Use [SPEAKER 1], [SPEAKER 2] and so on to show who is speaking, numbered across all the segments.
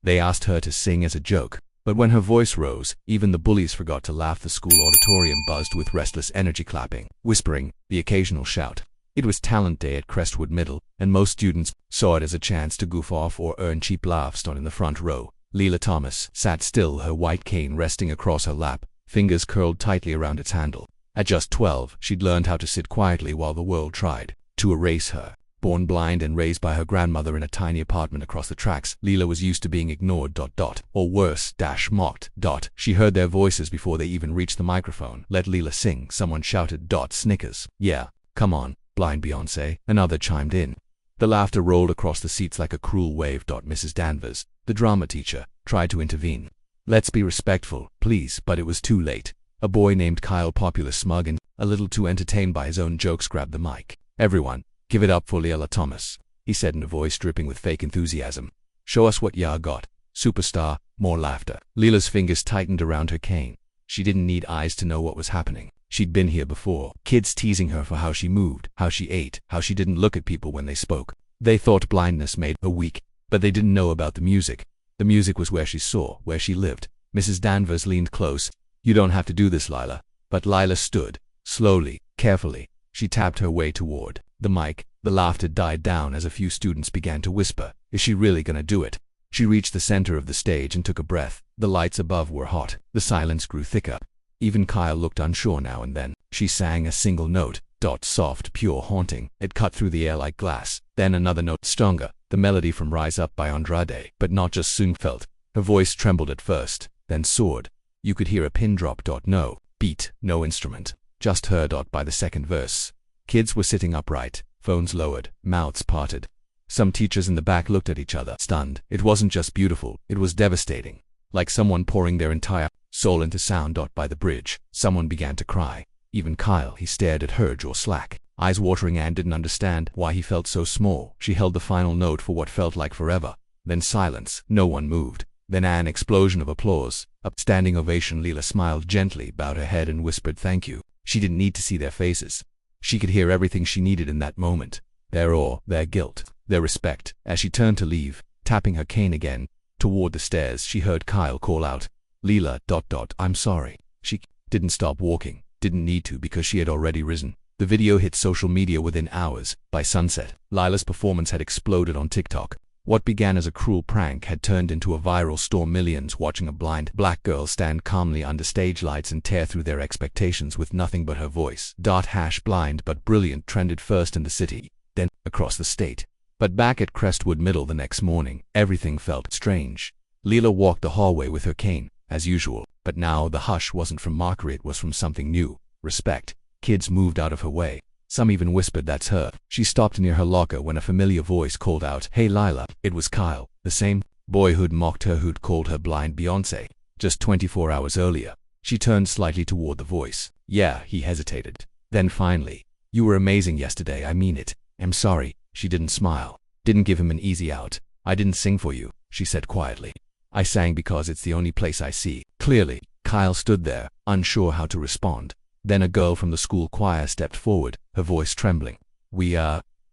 [SPEAKER 1] They asked her to sing as a joke, but when her voice rose, even the bullies forgot to laugh. The school auditorium buzzed with restless energy, clapping, whispering, the occasional shout. It was talent day at Crestwood Middle, and most students saw it as a chance to goof off or earn cheap laughs. In the front row, Leela Thomas sat still, her white cane resting across her lap, fingers curled tightly around its handle. At just 12, she'd learned how to sit quietly while the world tried to erase her. Born blind and raised by her grandmother in a tiny apartment across the tracks, Leela was used to being ignored, or worse, mocked. She heard their voices before they even reached the microphone. Let Leela sing, someone shouted. Snickers. Yeah, come on, blind Beyonce, another chimed in. The laughter rolled across the seats like a cruel wave. Mrs. Danvers, the drama teacher, tried to intervene. Let's be respectful, please, but it was too late. A boy named Kyle, popular, smug, and a little too entertained by his own jokes, grabbed the mic. Everyone, give it up for Leela Thomas, he said in a voice dripping with fake enthusiasm. Show us what ya got. Superstar. More laughter. Leela's fingers tightened around her cane. She didn't need eyes to know what was happening. She'd been here before. Kids teasing her for how she moved, how she ate, how she didn't look at people when they spoke. They thought blindness made her weak, but they didn't know about the music. The music was where she saw, where she lived. Mrs. Danvers leaned close. You don't have to do this, Lila. But Lila stood. Slowly, carefully, she tapped her way toward the mic. The laughter died down as a few students began to whisper, is she really gonna do it? She reached the center of the stage and took a breath. The lights above were hot. The silence grew thicker. Even Kyle looked unsure now and then. She sang a single note, soft, pure, haunting. It cut through the air like glass. Then another note, stronger, the melody from Rise Up by Andrade. But not just Sungfeld. Her voice trembled at first, then soared. You could hear a pin drop. No beat, no instrument, just her. By the second verse, kids were sitting upright, phones lowered, mouths parted. Some teachers in the back looked at each other, stunned. It wasn't just beautiful, it was devastating. Like someone pouring their entire soul into sound. By the bridge, someone began to cry. Even Kyle, he stared at her, jaw slack, eyes watering, and didn't understand why he felt so small. She held the final note for what felt like forever. Then silence. No one moved. Then an explosion of applause. A standing ovation. Leela smiled gently, bowed her head, and whispered thank you. She didn't need to see their faces. She could hear everything she needed in that moment. Their awe, their guilt, their respect. As she turned to leave, tapping her cane again, toward the stairs, she heard Kyle call out, Leela, I'm sorry. She didn't stop walking. Didn't need to, because she had already risen. The video hit social media within hours. By sunset, Lila's performance had exploded on TikTok. What began as a cruel prank had turned into a viral storm. Millions watching a blind black girl stand calmly under stage lights and tear through their expectations with nothing but her voice. Blind but brilliant trended first in the city, then across the state. But back at Crestwood Middle the next morning, everything felt strange. Leela walked the hallway with her cane, as usual, but now the hush wasn't from mockery, it was from something new. Respect. Kids moved out of her way. Some even whispered, that's her. She stopped near her locker when a familiar voice called out, hey Lila. It was Kyle, the same boy who'd mocked her, who'd called her blind Beyonce, just 24 hours earlier. She turned slightly toward the voice. Yeah, he hesitated. Then finally, you were amazing yesterday, I mean it. I'm sorry. She didn't smile. Didn't give him an easy out. I didn't sing for you, she said quietly. I sang because it's the only place I see clearly. Kyle stood there, unsure how to respond. Then a girl from the school choir stepped forward, her voice trembling. We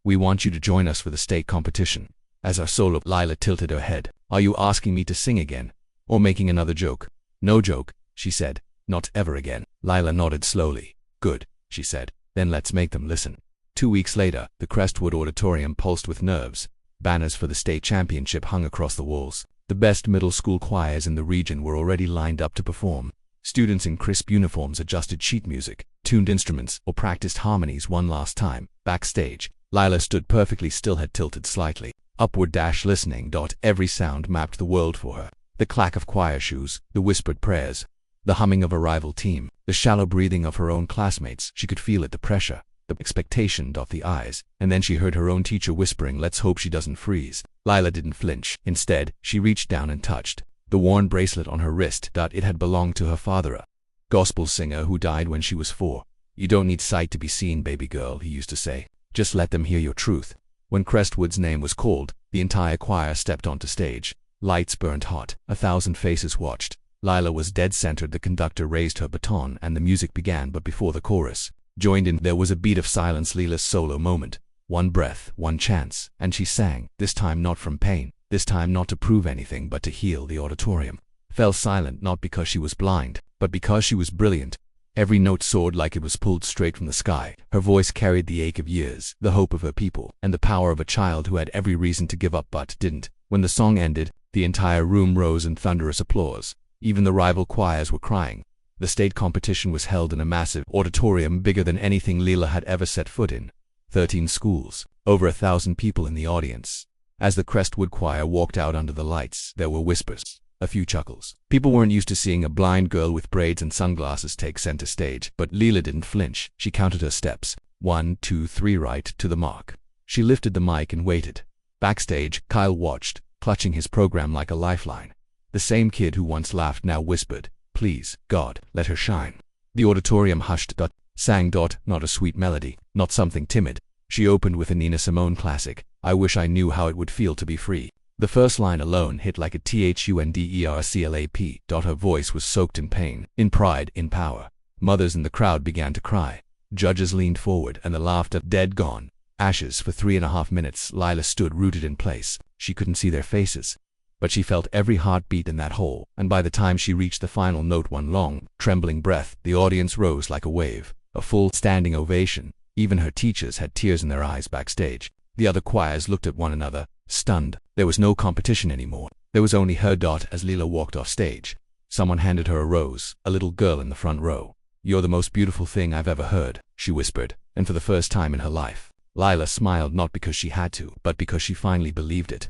[SPEAKER 1] want you to join us for the state competition. As our solo. Lila tilted her head. Are you asking me to sing again? Or making another joke? No joke, she said. Not ever again. Lila nodded slowly. Good, she said. Then let's make them listen. 2 weeks later, the Crestwood Auditorium pulsed with nerves. Banners for the state championship hung across the walls. The best middle school choirs in the region were already lined up to perform. Students in crisp uniforms adjusted sheet music, tuned instruments, or practiced harmonies one last time. Backstage, Lila stood perfectly still, head tilted slightly, upward, listening. Every sound mapped the world for her. The clack of choir shoes, the whispered prayers, the humming of a rival team, the shallow breathing of her own classmates. She could feel it, the pressure, the expectation. The eyes. And then she heard her own teacher whispering, let's hope she doesn't freeze. Lila didn't flinch. Instead, she reached down and touched the worn bracelet on her wrist. It had belonged to her father, a gospel singer who died when she was 4. You don't need sight to be seen, baby girl, he used to say. Just let them hear your truth. When Crestwood's name was called, the entire choir stepped onto stage. Lights burned hot. 1,000 faces watched. Lila was dead centered. The conductor raised her baton and the music began, but before the chorus joined in, there was a beat of silence. Leela's solo moment. One breath, one chance, and she sang, this time not from pain, this time not to prove anything but to heal the auditorium. Fell silent not because she was blind, but because she was brilliant. Every note soared like it was pulled straight from the sky. Her voice carried the ache of years, the hope of her people, and the power of a child who had every reason to give up but didn't. When the song ended, the entire room rose in thunderous applause. Even the rival choirs were crying. The state competition was held in a massive auditorium bigger than anything Leela had ever set foot in. 13 schools, over 1,000 people in the audience. As the Crestwood Choir walked out under the lights, there were whispers, a few chuckles. People weren't used to seeing a blind girl with braids and sunglasses take center stage, but Leela didn't flinch. She counted her steps. 1, 2, 3, right to the mark. She lifted the mic and waited. Backstage, Kyle watched, clutching his program like a lifeline. The same kid who once laughed now whispered, "Please, God, let her shine." The auditorium hushed. Sang. Not a sweet melody, not something timid. She opened with a Nina Simone classic, "I Wish I Knew How It Would Feel to Be Free." The first line alone hit like a thunderclap. Her voice was soaked in pain, in pride, in power. Mothers in the crowd began to cry. Judges leaned forward and the laughter dead gone. Ashes for 3.5 minutes. Lila stood rooted in place. She couldn't see their faces, but she felt every heartbeat in that hole, and by the time she reached the final note, one long, trembling breath, the audience rose like a wave. A full standing ovation. Even her teachers had tears in their eyes backstage. The other choirs looked at one another, stunned. There was no competition anymore. There was only her. As Leela walked off stage, someone handed her a rose, a little girl in the front row. "You're the most beautiful thing I've ever heard," she whispered, and for the first time in her life, Lila smiled not because she had to, but because she finally believed it.